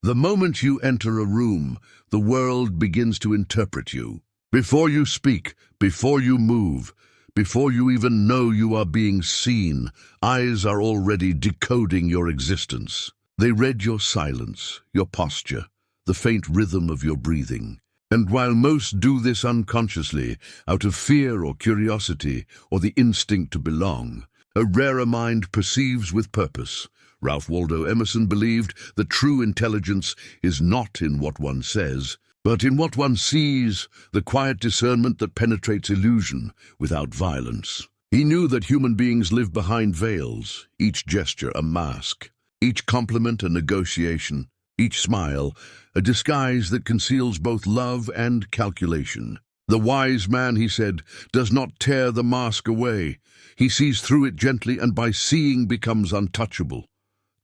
The moment you enter a room, the world begins to interpret you. Before you speak, before you move, before you even know you are being seen, eyes are already decoding your existence. They read your silence, your posture, the faint rhythm of your breathing. And while most do this unconsciously, out of fear or curiosity or the instinct to belong, a rarer mind perceives with purpose. Ralph Waldo Emerson believed that true intelligence is not in what one says, but in what one sees, the quiet discernment that penetrates illusion without violence. He knew that human beings live behind veils, each gesture a mask, each compliment a negotiation, each smile a disguise that conceals both love and calculation. The wise man, he said, does not tear the mask away. He sees through it gently and by seeing becomes untouchable.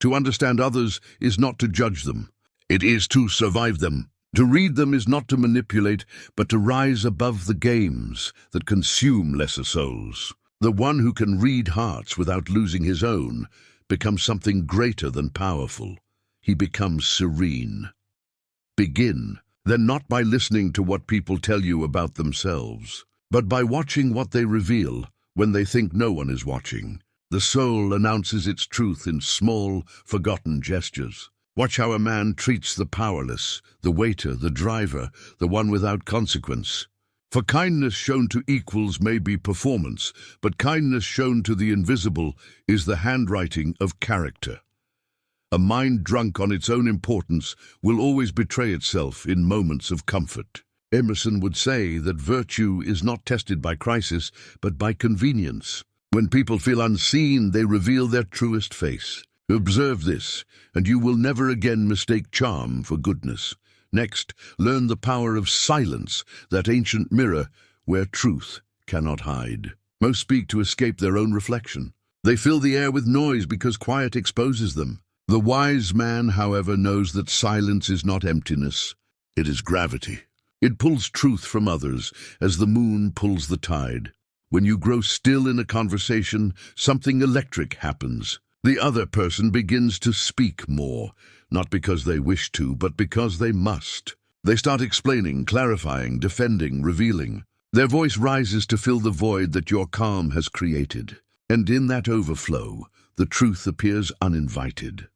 To understand others is not to judge them. It is to survive them. To read them is not to manipulate, but to rise above the games that consume lesser souls. The one who can read hearts without losing his own becomes something greater than powerful. He becomes serene. Begin, then, not by listening to what people tell you about themselves, but by watching what they reveal when they think no one is watching. The soul announces its truth in small, forgotten gestures. Watch how a man treats the powerless, the waiter, the driver, the one without consequence. For kindness shown to equals may be performance, but kindness shown to the invisible is the handwriting of character. A mind drunk on its own importance will always betray itself in moments of comfort. Emerson would say that virtue is not tested by crisis, but by convenience. When people feel unseen, they reveal their truest face. Observe this, and you will never again mistake charm for goodness. Next, learn the power of silence, that ancient mirror where truth cannot hide. Most speak to escape their own reflection. They fill the air with noise because quiet exposes them. The wise man, however, knows that silence is not emptiness, it is gravity. It pulls truth from others as the moon pulls the tide. When you grow still in a conversation, something electric happens. The other person begins to speak more, not because they wish to, but because they must. They start explaining, clarifying, defending, revealing. Their voice rises to fill the void that your calm has created. And in that overflow, the truth appears uninvited.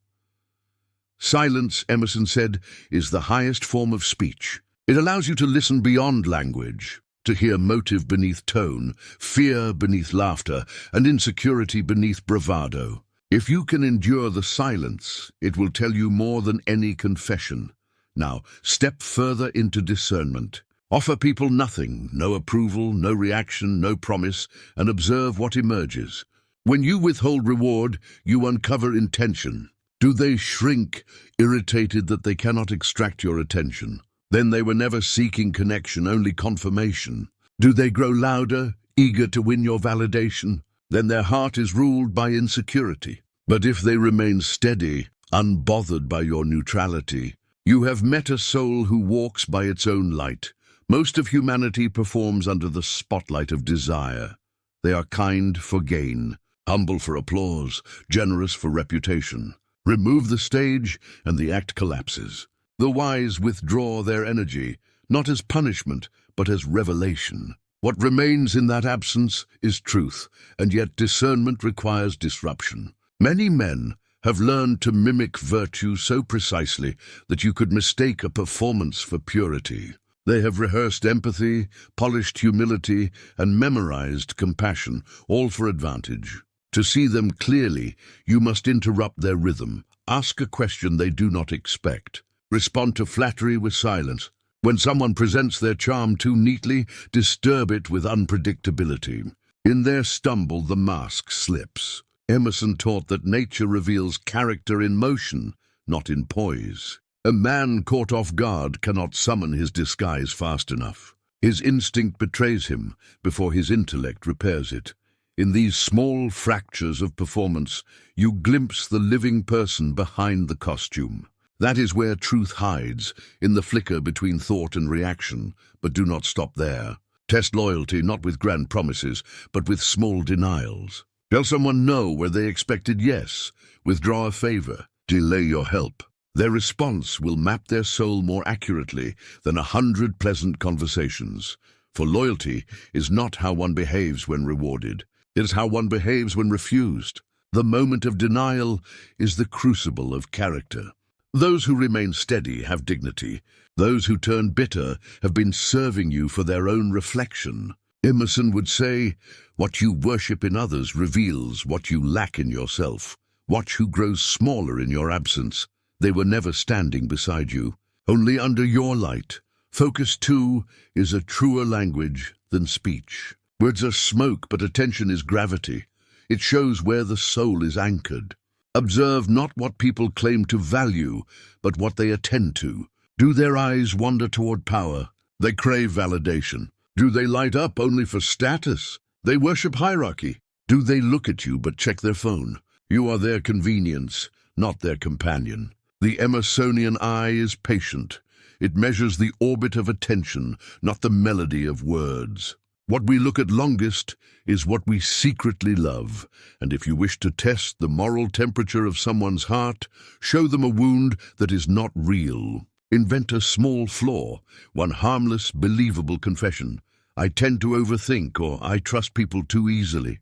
Silence, Emerson said, is the highest form of speech. It allows you to listen beyond language, to hear motive beneath tone, fear beneath laughter, and insecurity beneath bravado. If you can endure the silence, it will tell you more than any confession. Now, step further into discernment. Offer people nothing, no approval, no reaction, no promise, and observe what emerges. When you withhold reward, you uncover intention. Do they shrink, irritated that they cannot extract your attention? Then they were never seeking connection, only confirmation. Do they grow louder, eager to win your validation? Then their heart is ruled by insecurity. But if they remain steady, unbothered by your neutrality, you have met a soul who walks by its own light. Most of humanity performs under the spotlight of desire. They are kind for gain, humble for applause, generous for reputation. Remove the stage, and the act collapses. The wise withdraw their energy, not as punishment, but as revelation. What remains in that absence is truth, and yet discernment requires disruption. Many men have learned to mimic virtue so precisely that you could mistake a performance for purity. They have rehearsed empathy, polished humility, and memorized compassion, all for advantage. To see them clearly, you must interrupt their rhythm. Ask a question they do not expect. Respond to flattery with silence. When someone presents their charm too neatly, disturb it with unpredictability. In their stumble, the mask slips. Emerson taught that nature reveals character in motion, not in poise. A man caught off guard cannot summon his disguise fast enough. His instinct betrays him before his intellect repairs it. In these small fractures of performance, you glimpse the living person behind the costume. That is where truth hides, in the flicker between thought and reaction, but do not stop there. Test loyalty not with grand promises, but with small denials. Tell someone no where they expected yes. Withdraw a favor. Delay your help. Their response will map their soul more accurately than 100 pleasant conversations. For loyalty is not how one behaves when rewarded. It is how one behaves when refused. The moment of denial is the crucible of character. Those who remain steady have dignity. Those who turn bitter have been serving you for their own reflection. Emerson would say, "What you worship in others reveals what you lack in yourself. Watch who grows smaller in your absence. They were never standing beside you, only under your light." Focus, too, is a truer language than speech. Words are smoke, but attention is gravity. It shows where the soul is anchored. Observe not what people claim to value, but what they attend to. Do their eyes wander toward power? They crave validation. Do they light up only for status? They worship hierarchy. Do they look at you but check their phone? You are their convenience, not their companion. The Emersonian eye is patient. It measures the orbit of attention, not the melody of words. What we look at longest is what we secretly love, and if you wish to test the moral temperature of someone's heart, show them a wound that is not real. Invent a small flaw, one harmless, believable confession. "I tend to overthink," or "I trust people too easily."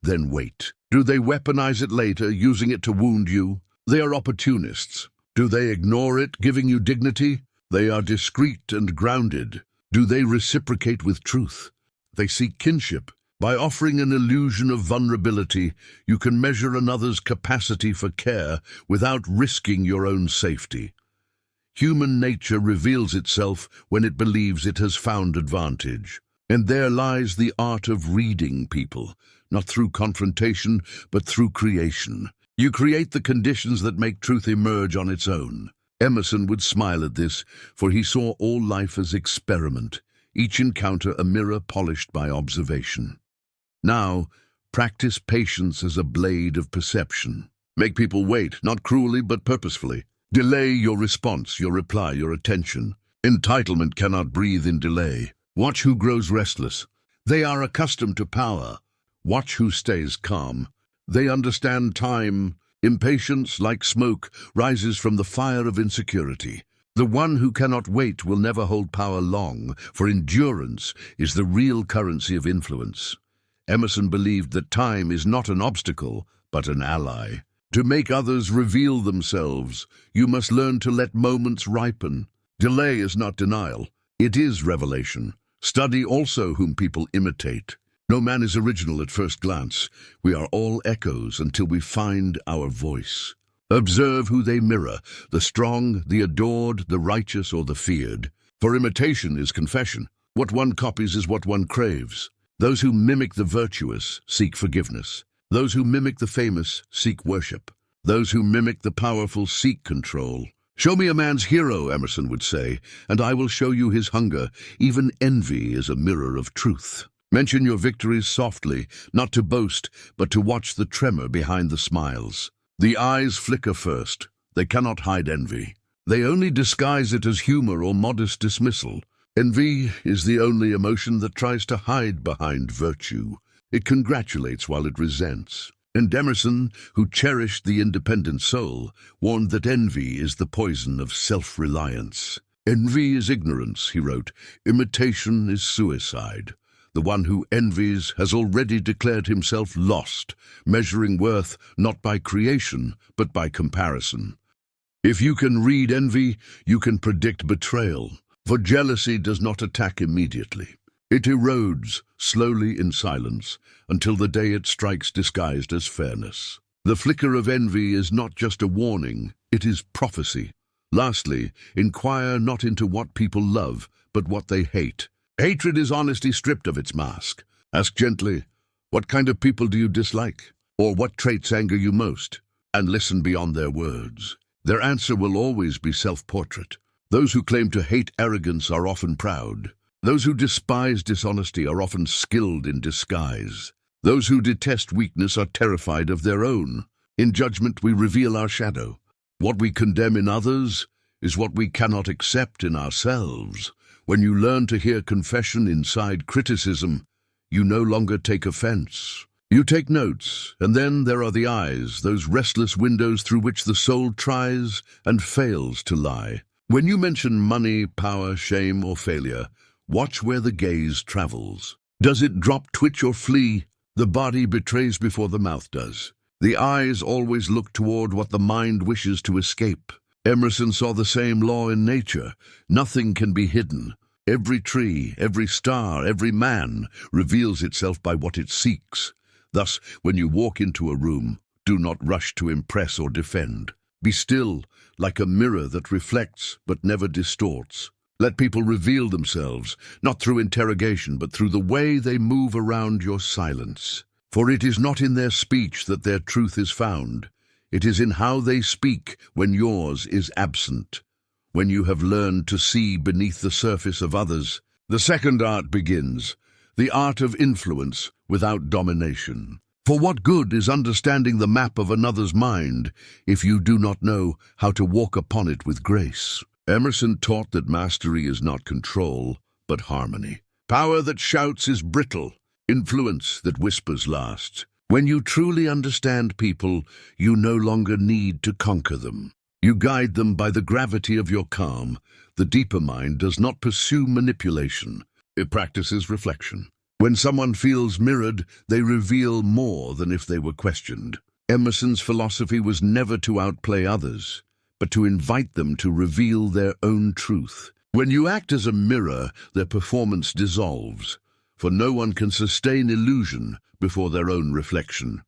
Then wait. Do they weaponize it later, using it to wound you? They are opportunists. Do they ignore it, giving you dignity? They are discreet and grounded. Do they reciprocate with truth? They seek kinship. By offering an illusion of vulnerability, you can measure another's capacity for care without risking your own safety. Human nature reveals itself when it believes it has found advantage. And there lies the art of reading people, not through confrontation, but through creation. You create the conditions that make truth emerge on its own. Emerson would smile at this, for he saw all life as experiment, each encounter a mirror polished by observation. Now, practice patience as a blade of perception. Make people wait, not cruelly but purposefully. Delay your response, your reply, your attention. Entitlement cannot breathe in delay. Watch who grows restless. They are accustomed to power. Watch who stays calm. They understand time. Impatience, like smoke, rises from the fire of insecurity. The one who cannot wait will never hold power long, for endurance is the real currency of influence. Emerson believed that time is not an obstacle, but an ally. To make others reveal themselves, you must learn to let moments ripen. Delay is not denial. It is revelation. Study also whom people imitate. No man is original at first glance. We are all echoes until we find our voice. Observe who they mirror, the strong, the adored, the righteous, or the feared. For imitation is confession. What one copies is what one craves. Those who mimic the virtuous seek forgiveness. Those who mimic the famous seek worship. Those who mimic the powerful seek control. "Show me a man's hero," Emerson would say, "and I will show you his hunger. Even envy is a mirror of truth." Mention your victories softly, not to boast, but to watch the tremor behind the smiles. The eyes flicker first. They cannot hide envy. They only disguise it as humor or modest dismissal. Envy is the only emotion that tries to hide behind virtue. It congratulates while it resents. And Emerson, who cherished the independent soul, warned that envy is the poison of self-reliance. "Envy is ignorance," he wrote. "Imitation is suicide. The one who envies has already declared himself lost, measuring worth not by creation, but by comparison." If you can read envy, you can predict betrayal, for jealousy does not attack immediately. It erodes, slowly in silence, until the day it strikes disguised as fairness. The flicker of envy is not just a warning, it is prophecy. Lastly, inquire not into what people love, but what they hate. Hatred is honesty stripped of its mask. Ask gently, "What kind of people do you dislike?" Or "What traits anger you most?" And listen beyond their words. Their answer will always be self-portrait. Those who claim to hate arrogance are often proud. Those who despise dishonesty are often skilled in disguise. Those who detest weakness are terrified of their own. In judgment, we reveal our shadow. What we condemn in others is what we cannot accept in ourselves. When you learn to hear confession inside criticism, you no longer take offense. You take notes, and then there are the eyes, those restless windows through which the soul tries and fails to lie. When you mention money, power, shame, or failure, watch where the gaze travels. Does it drop, twitch, or flee? The body betrays before the mouth does. The eyes always look toward what the mind wishes to escape. Emerson saw the same law in nature. Nothing can be hidden. Every tree, every star, every man reveals itself by what it seeks. Thus, when you walk into a room, do not rush to impress or defend. Be still, like a mirror that reflects but never distorts. Let people reveal themselves, not through interrogation, but through the way they move around your silence. For it is not in their speech that their truth is found. It is in how they speak when yours is absent. When you have learned to see beneath the surface of others, the second art begins, the art of influence without domination. For what good is understanding the map of another's mind if you do not know how to walk upon it with grace? Emerson taught that mastery is not control, but harmony. Power that shouts is brittle. Influence that whispers lasts. When you truly understand people, you no longer need to conquer them. You guide them by the gravity of your calm. The deeper mind does not pursue manipulation. It practices reflection. When someone feels mirrored, they reveal more than if they were questioned. Emerson's philosophy was never to outplay others, but to invite them to reveal their own truth. When you act as a mirror, their performance dissolves, for no one can sustain illusion before their own reflection.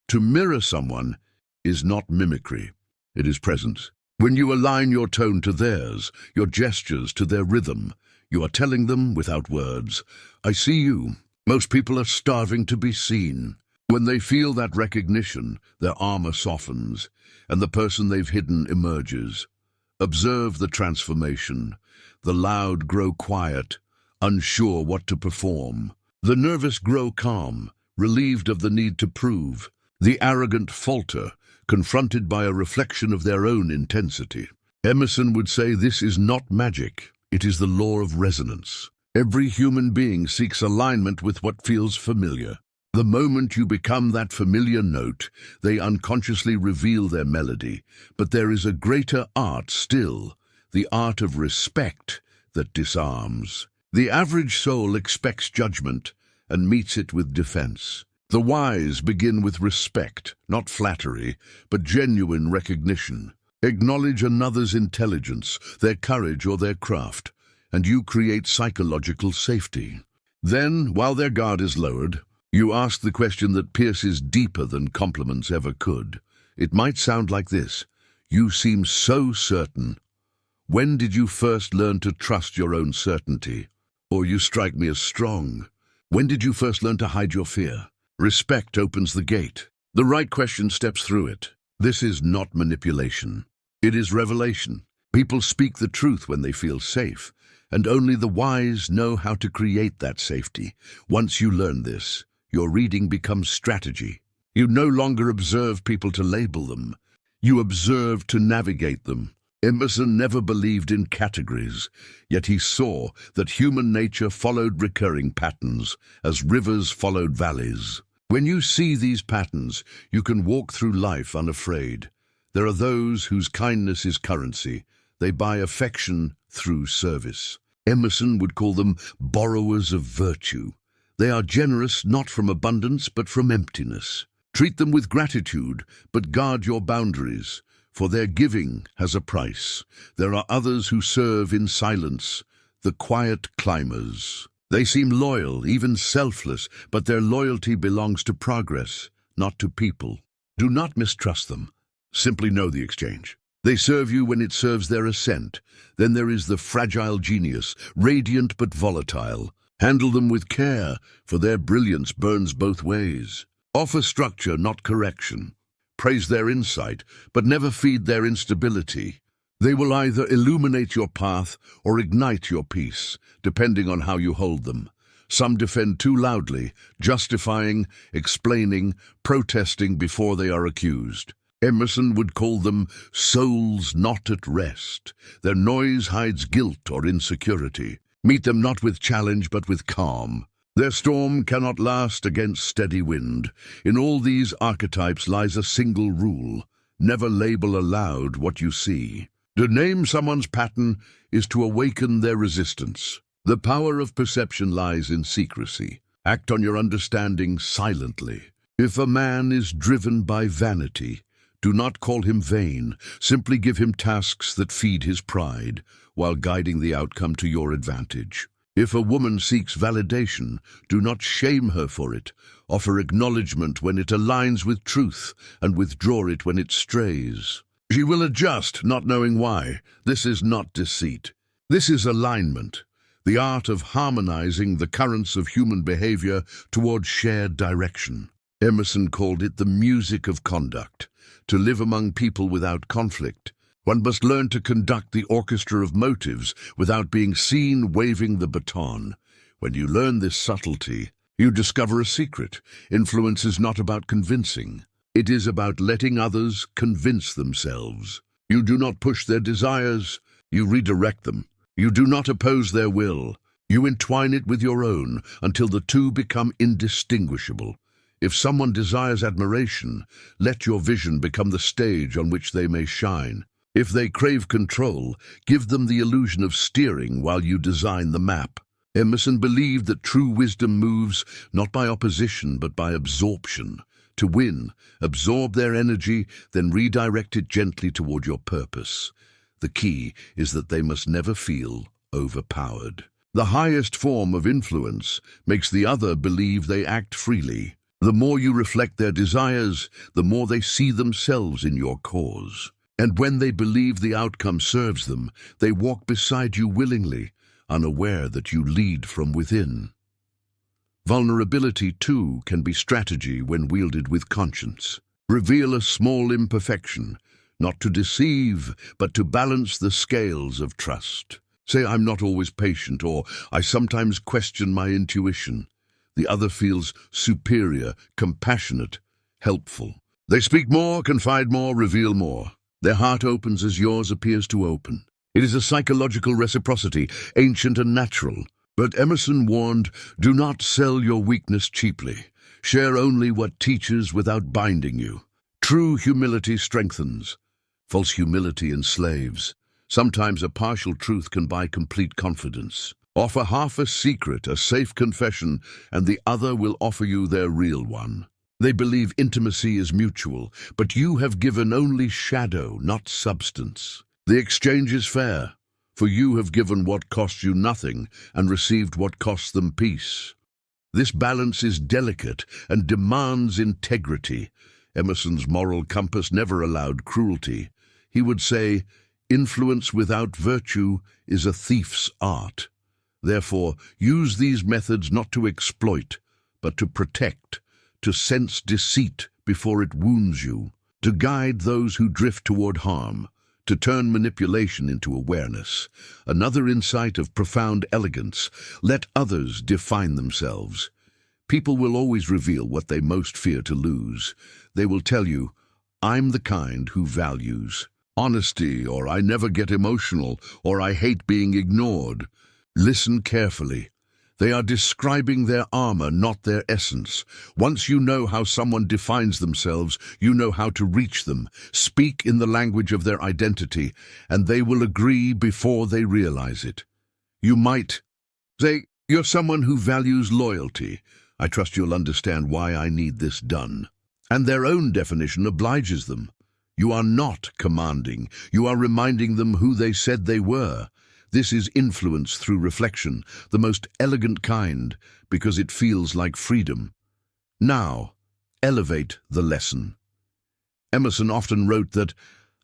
To mirror someone is not mimicry, it is presence. When you align your tone to theirs, your gestures to their rhythm, you are telling them without words, I see you. Most people are starving to be seen. When they feel that recognition, their armor softens, and the person they've hidden emerges. Observe the transformation. The loud grow quiet, unsure what to perform. The nervous grow calm, relieved of the need to prove. The arrogant falter, confronted by a reflection of their own intensity. Emerson would say this is not magic. It is the law of resonance. Every human being seeks alignment with what feels familiar. The moment you become that familiar note, they unconsciously reveal their melody. But there is a greater art still, the art of respect that disarms. The average soul expects judgment and meets it with defense. The wise begin with respect, not flattery, but genuine recognition. Acknowledge another's intelligence, their courage or their craft, and you create psychological safety. Then, while their guard is lowered, you ask the question that pierces deeper than compliments ever could. It might sound like this: you seem so certain. When did you first learn to trust your own certainty? Or you strike me as strong. When did you first learn to hide your fear? Respect opens the gate. The right question steps through it. This is not manipulation. It is revelation. People speak the truth when they feel safe, and only the wise know how to create that safety. Once you learn this, your reading becomes strategy. You no longer observe people to label them. You observe to navigate them. Emerson never believed in categories, yet he saw that human nature followed recurring patterns, as rivers followed valleys. When you see these patterns, you can walk through life unafraid. There are those whose kindness is currency. They buy affection through service. Emerson would call them borrowers of virtue. They are generous not from abundance but from emptiness. Treat them with gratitude, but guard your boundaries, for their giving has a price. There are others who serve in silence, the quiet climbers. They seem loyal, even selfless, but their loyalty belongs to progress, not to people. Do not mistrust them. Simply know the exchange. They serve you when it serves their ascent. Then there is the fragile genius, radiant but volatile. Handle them with care, for their brilliance burns both ways. Offer structure, not correction. Praise their insight, but never feed their instability. They will either illuminate your path or ignite your peace, depending on how you hold them. Some defend too loudly, justifying, explaining, protesting before they are accused. Emerson would call them souls not at rest. Their noise hides guilt or insecurity. Meet them not with challenge but with calm. Their storm cannot last against steady wind. In all these archetypes lies a single rule: never label aloud what you see. To name someone's pattern is to awaken their resistance. The power of perception lies in secrecy. Act on your understanding silently. If a man is driven by vanity, do not call him vain. Simply give him tasks that feed his pride, while guiding the outcome to your advantage. If a woman seeks validation, do not shame her for it. Offer acknowledgement when it aligns with truth, and withdraw it when it strays. She will adjust, not knowing why. This is not deceit. This is alignment, the art of harmonizing the currents of human behavior toward shared direction. Emerson called it the music of conduct. To live among people without conflict, one must learn to conduct the orchestra of motives without being seen waving the baton. When you learn this subtlety, you discover a secret. Influence is not about convincing. It is about letting others convince themselves. You do not push their desires, you redirect them. You do not oppose their will. You entwine it with your own until the two become indistinguishable. If someone desires admiration, let your vision become the stage on which they may shine. If they crave control, give them the illusion of steering while you design the map. Emerson believed that true wisdom moves not by opposition but by absorption. To win, absorb their energy, then redirect it gently toward your purpose. The key is that they must never feel overpowered. The highest form of influence makes the other believe they act freely. The more you reflect their desires, the more they see themselves in your cause. And when they believe the outcome serves them, they walk beside you willingly, unaware that you lead from within. Vulnerability, too, can be strategy when wielded with conscience. Reveal a small imperfection, not to deceive, but to balance the scales of trust. Say, "I'm not always patient," or "I sometimes question my intuition." The other feels superior, compassionate, helpful. They speak more, confide more, reveal more. Their heart opens as yours appears to open. It is a psychological reciprocity, ancient and natural. But Emerson warned, do not sell your weakness cheaply. Share only what teaches without binding you. True humility strengthens. False humility enslaves. Sometimes a partial truth can buy complete confidence. Offer half a secret, a safe confession, and the other will offer you their real one. They believe intimacy is mutual, but you have given only shadow, not substance. The exchange is fair, for you have given what cost you nothing and received what cost them peace. This balance is delicate and demands integrity. Emerson's moral compass never allowed cruelty. He would say, influence without virtue is a thief's art. Therefore, use these methods not to exploit, but to protect, to sense deceit before it wounds you, to guide those who drift toward harm, to turn manipulation into awareness. Another insight of profound elegance: let others define themselves. People will always reveal what they most fear to lose. They will tell you, I'm the kind who values honesty, or I never get emotional, or I hate being ignored. Listen carefully. They are describing their armor, not their essence. Once you know how someone defines themselves, you know how to reach them. Speak in the language of their identity, and they will agree before they realize it. You might say, you're someone who values loyalty. I trust you'll understand why I need this done. And their own definition obliges them. You are not commanding. You are reminding them who they said they were. This is influence through reflection, the most elegant kind, because it feels like freedom. Now, elevate the lesson. Emerson often wrote that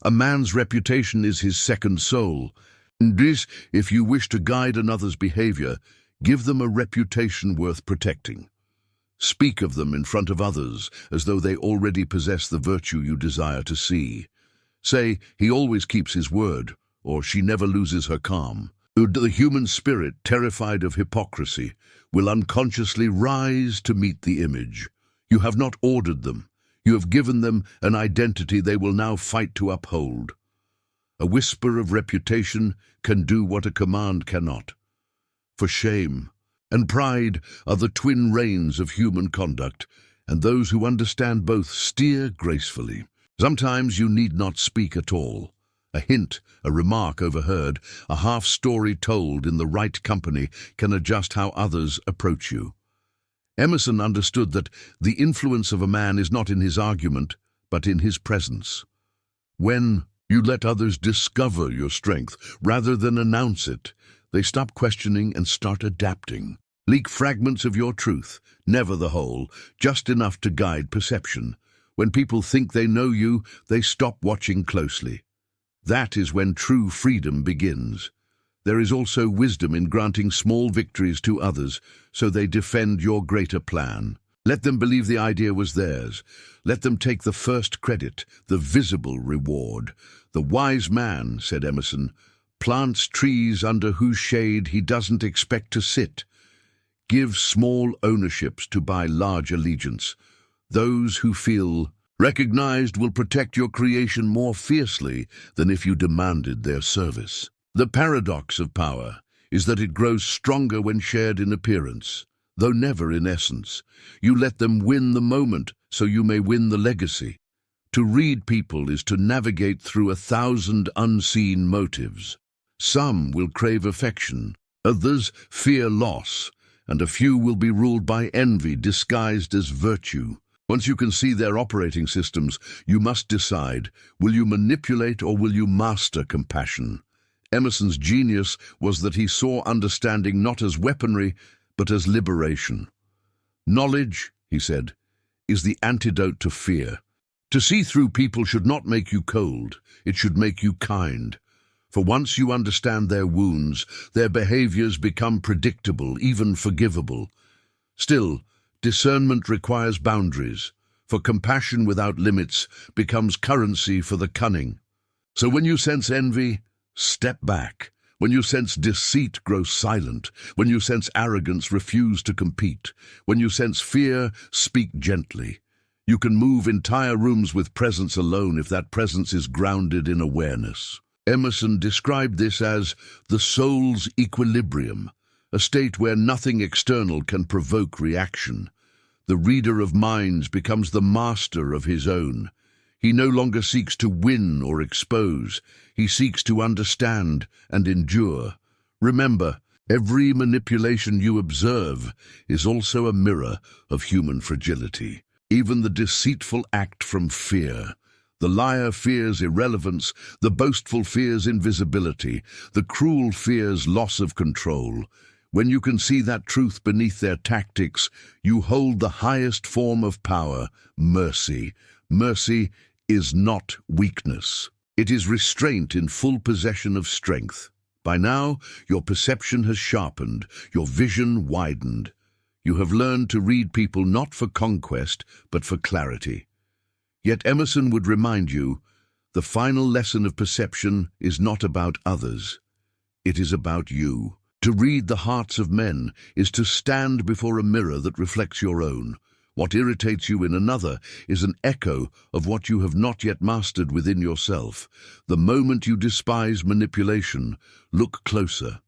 a man's reputation is his second soul. And this, if you wish to guide another's behavior, give them a reputation worth protecting. Speak of them in front of others as though they already possess the virtue you desire to see. Say, he always keeps his word, or she never loses her calm. The human spirit, terrified of hypocrisy, will unconsciously rise to meet the image. You have not ordered them. You have given them an identity they will now fight to uphold. A whisper of reputation can do what a command cannot. For shame, and pride are the twin reins of human conduct, and those who understand both steer gracefully. Sometimes you need not speak at all. A hint, a remark overheard, a half-story told in the right company can adjust how others approach you. Emerson understood that the influence of a man is not in his argument, but in his presence. When you let others discover your strength rather than announce it, they stop questioning and start adapting. Leak fragments of your truth, never the whole, just enough to guide perception. When people think they know you, they stop watching closely. That is when true freedom begins. There is also wisdom in granting small victories to others, so they defend your greater plan. Let them believe the idea was theirs. Let them take the first credit, the visible reward. The wise man, said Emerson, plants trees under whose shade he doesn't expect to sit. Give small ownerships to buy large allegiance. Those who feel recognized will protect your creation more fiercely than if you demanded their service. The paradox of power is that it grows stronger when shared in appearance, though never in essence. You let them win the moment so you may win the legacy. To read people is to navigate through 1,000 unseen motives. Some will crave affection, others fear loss, and a few will be ruled by envy disguised as virtue. Once you can see their operating systems, you must decide, will you manipulate or will you master compassion? Emerson's genius was that he saw understanding not as weaponry, but as liberation. Knowledge, he said, is the antidote to fear. To see through people should not make you cold, it should make you kind. For once you understand their wounds, their behaviors become predictable, even forgivable. Still, discernment requires boundaries, for compassion without limits becomes currency for the cunning. So when you sense envy, step back. When you sense deceit, grow silent. When you sense arrogance, refuse to compete. When you sense fear, speak gently. You can move entire rooms with presence alone if that presence is grounded in awareness. Emerson described this as the soul's equilibrium, a state where nothing external can provoke reaction. The reader of minds becomes the master of his own. He no longer seeks to win or expose. He seeks to understand and endure. Remember, every manipulation you observe is also a mirror of human fragility. Even the deceitful act from fear. The liar fears irrelevance, the boastful fears invisibility, the cruel fears loss of control. When you can see that truth beneath their tactics, you hold the highest form of power, mercy. Mercy is not weakness. It is restraint in full possession of strength. By now, your perception has sharpened, your vision widened. You have learned to read people not for conquest, but for clarity. Yet Emerson would remind you, the final lesson of perception is not about others. It is about you. To read the hearts of men is to stand before a mirror that reflects your own. What irritates you in another is an echo of what you have not yet mastered within yourself. The moment you despise manipulation, look closer.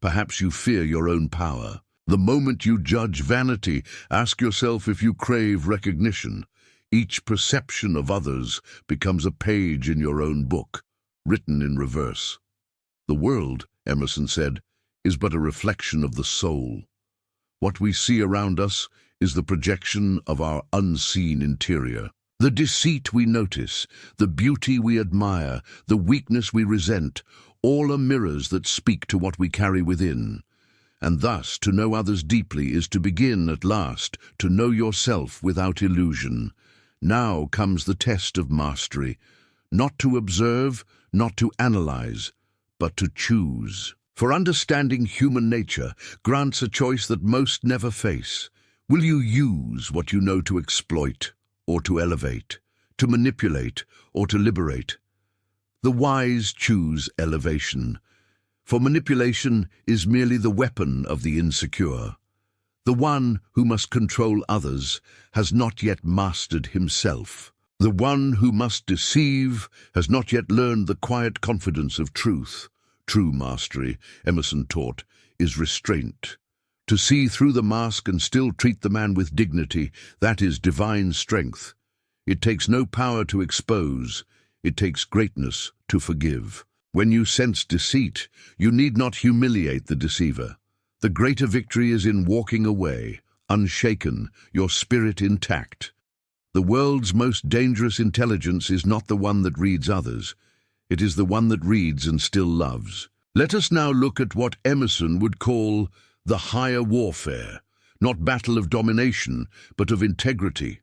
Perhaps you fear your own power. The moment you judge vanity, ask yourself if you crave recognition. Each perception of others becomes a page in your own book, written in reverse. The world, Emerson said, is but a reflection of the soul. What we see around us is the projection of our unseen interior. The deceit we notice, the beauty we admire, the weakness we resent, all are mirrors that speak to what we carry within. And thus, to know others deeply is to begin, at last, to know yourself without illusion. Now comes the test of mastery, not to observe, not to analyze, but to choose. For understanding human nature grants a choice that most never face. Will you use what you know to exploit or to elevate, to manipulate or to liberate? The wise choose elevation, for manipulation is merely the weapon of the insecure. The one who must control others has not yet mastered himself. The one who must deceive has not yet learned the quiet confidence of truth. True mastery, Emerson taught, is restraint. To see through the mask and still treat the man with dignity, that is divine strength. It takes no power to expose, it takes greatness to forgive. When you sense deceit, you need not humiliate the deceiver. The greater victory is in walking away, unshaken, your spirit intact. The world's most dangerous intelligence is not the one that reads others. It is the one that reads and still loves. Let us now look at what Emerson would call the higher warfare, not battle of domination, but of integrity.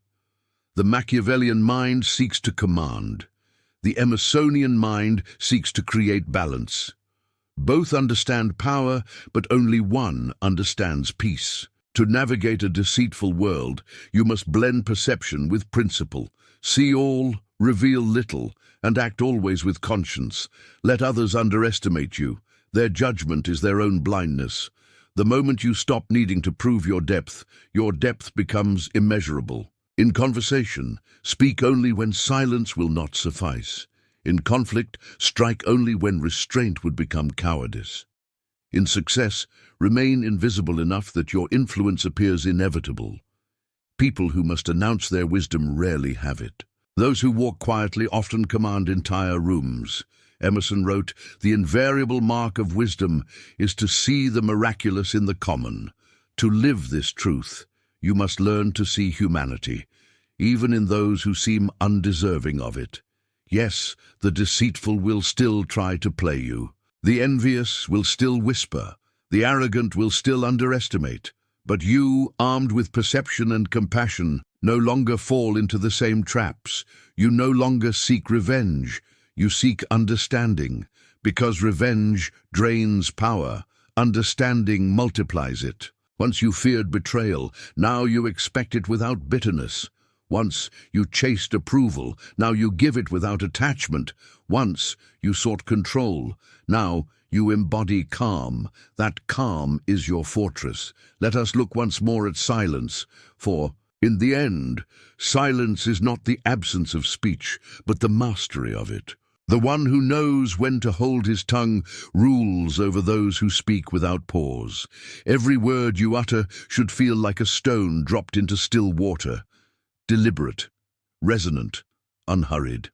The Machiavellian mind seeks to command. The Emersonian mind seeks to create balance. Both understand power, but only one understands peace. To navigate a deceitful world, you must blend perception with principle. See all, reveal little, and act always with conscience. Let others underestimate you. Their judgment is their own blindness. The moment you stop needing to prove your depth becomes immeasurable. In conversation, speak only when silence will not suffice. In conflict, strike only when restraint would become cowardice. In success, remain invisible enough that your influence appears inevitable. People who must announce their wisdom rarely have it. Those who walk quietly often command entire rooms. Emerson wrote, "The invariable mark of wisdom is to see the miraculous in the common. To live this truth, you must learn to see humanity, even in those who seem undeserving of it. Yes, the deceitful will still try to play you. The envious will still whisper. The arrogant will still underestimate. But you, armed with perception and compassion, no longer fall into the same traps. You no longer seek revenge. You seek understanding, because revenge drains power. Understanding multiplies it. Once you feared betrayal, now you expect it without bitterness. Once you chased approval, now you give it without attachment. Once you sought control, now you embody calm. That calm is your fortress. Let us look once more at silence, for, in the end, silence is not the absence of speech, but the mastery of it. The one who knows when to hold his tongue rules over those who speak without pause. Every word you utter should feel like a stone dropped into still water. Deliberate, resonant, unhurried.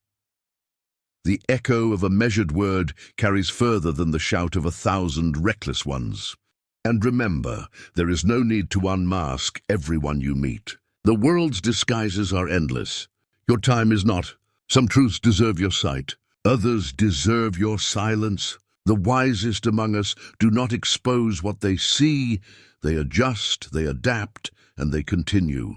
The echo of a measured word carries further than the shout of 1,000 reckless ones. And remember, there is no need to unmask everyone you meet. The world's disguises are endless. Your time is not. Some truths deserve your sight. Others deserve your silence. The wisest among us do not expose what they see. They adjust, they adapt, and they continue.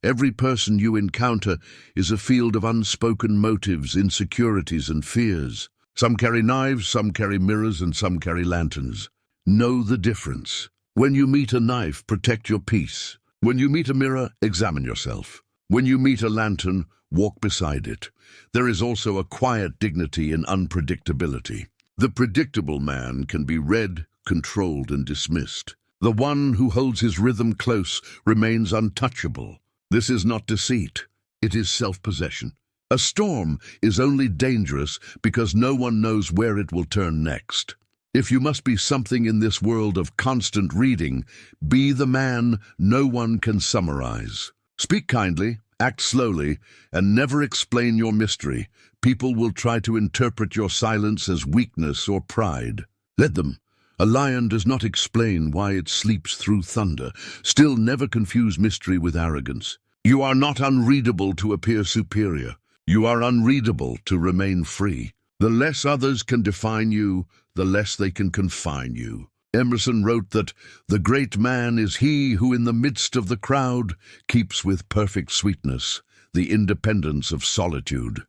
Every person you encounter is a field of unspoken motives, insecurities, and fears. Some carry knives, some carry mirrors, and some carry lanterns. Know the difference. When you meet a knife, protect your peace. When you meet a mirror, examine yourself. When you meet a lantern, walk beside it. There is also a quiet dignity in unpredictability. The predictable man can be read, controlled, and dismissed. The one who holds his rhythm close remains untouchable. This is not deceit, it is self-possession. A storm is only dangerous because no one knows where it will turn next. If you must be something in this world of constant reading, be the man no one can summarize. Speak kindly, act slowly, and never explain your mystery. People will try to interpret your silence as weakness or pride. Let them. A lion does not explain why it sleeps through thunder. Still, never confuse mystery with arrogance. You are not unreadable to appear superior. You are unreadable to remain free. The less others can define you, the less they can confine you. Emerson wrote that the great man is he who in the midst of the crowd keeps with perfect sweetness the independence of solitude.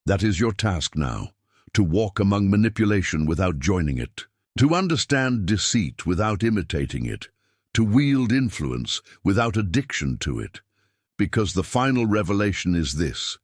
That is your task now, to walk among manipulation without joining it, to understand deceit without imitating it, to wield influence without addiction to it, because the final revelation is this: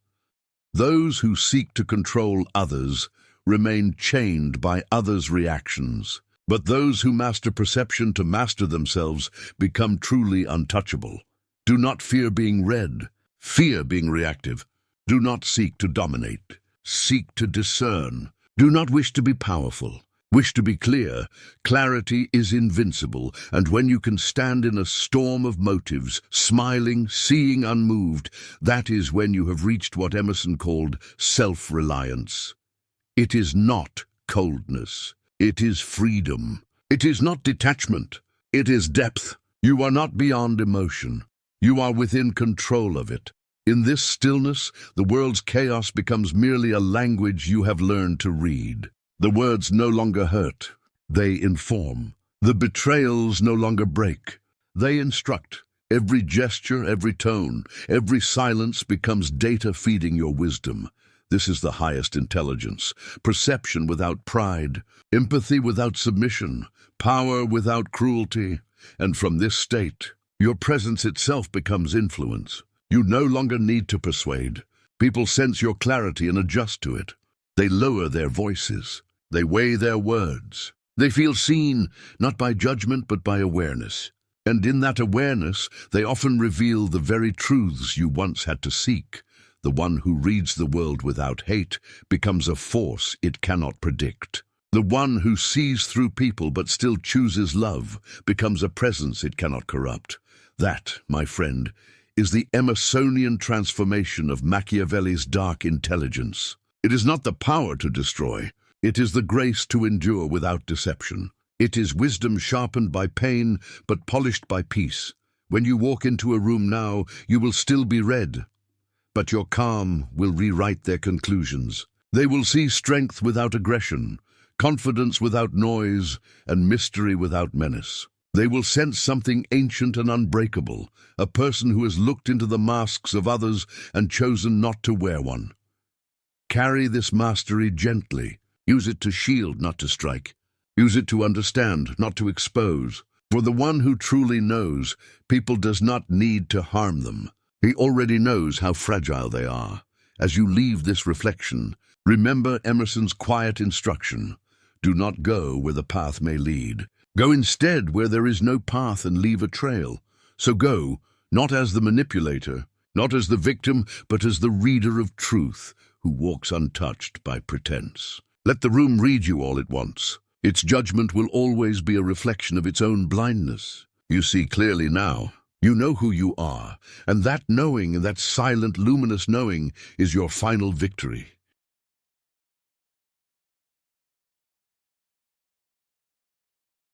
those who seek to control others remain chained by others' reactions. But those who master perception to master themselves become truly untouchable. Do not fear being read. Fear being reactive. Do not seek to dominate. Seek to discern. Do not wish to be powerful. Wish to be clear, clarity is invincible, and when you can stand in a storm of motives, smiling, seeing unmoved, that is when you have reached what Emerson called self-reliance. It is not coldness. It is freedom. It is not detachment. It is depth. You are not beyond emotion. You are within control of it. In this stillness, the world's chaos becomes merely a language you have learned to read. The words no longer hurt. They inform. The betrayals no longer break. They instruct. Every gesture, every tone, every silence becomes data feeding your wisdom. This is the highest intelligence. Perception without pride. Empathy without submission. Power without cruelty. And from this state, your presence itself becomes influence. You no longer need to persuade. People sense your clarity and adjust to it. They lower their voices. They weigh their words. They feel seen, not by judgment, but by awareness. And in that awareness, they often reveal the very truths you once had to seek. The one who reads the world without hate becomes a force it cannot predict. The one who sees through people but still chooses love becomes a presence it cannot corrupt. That, my friend, is the Emersonian transformation of Machiavelli's dark intelligence. It is not the power to destroy. It is the grace to endure without deception. It is wisdom sharpened by pain, but polished by peace. When you walk into a room now, you will still be read, but your calm will rewrite their conclusions. They will see strength without aggression, confidence without noise, and mystery without menace. They will sense something ancient and unbreakable, a person who has looked into the masks of others and chosen not to wear one. Carry this mastery gently. Use it to shield, not to strike. Use it to understand, not to expose. For the one who truly knows, people does not need to harm them. He already knows how fragile they are. As you leave this reflection, remember Emerson's quiet instruction. Do not go where the path may lead. Go instead where there is no path and leave a trail. So go, not as the manipulator, not as the victim, but as the reader of truth, who walks untouched by pretense. Let the room read you all at once. Its judgment will always be a reflection of its own blindness. You see clearly now. You know who you are, and that knowing, that silent, luminous knowing, is your final victory.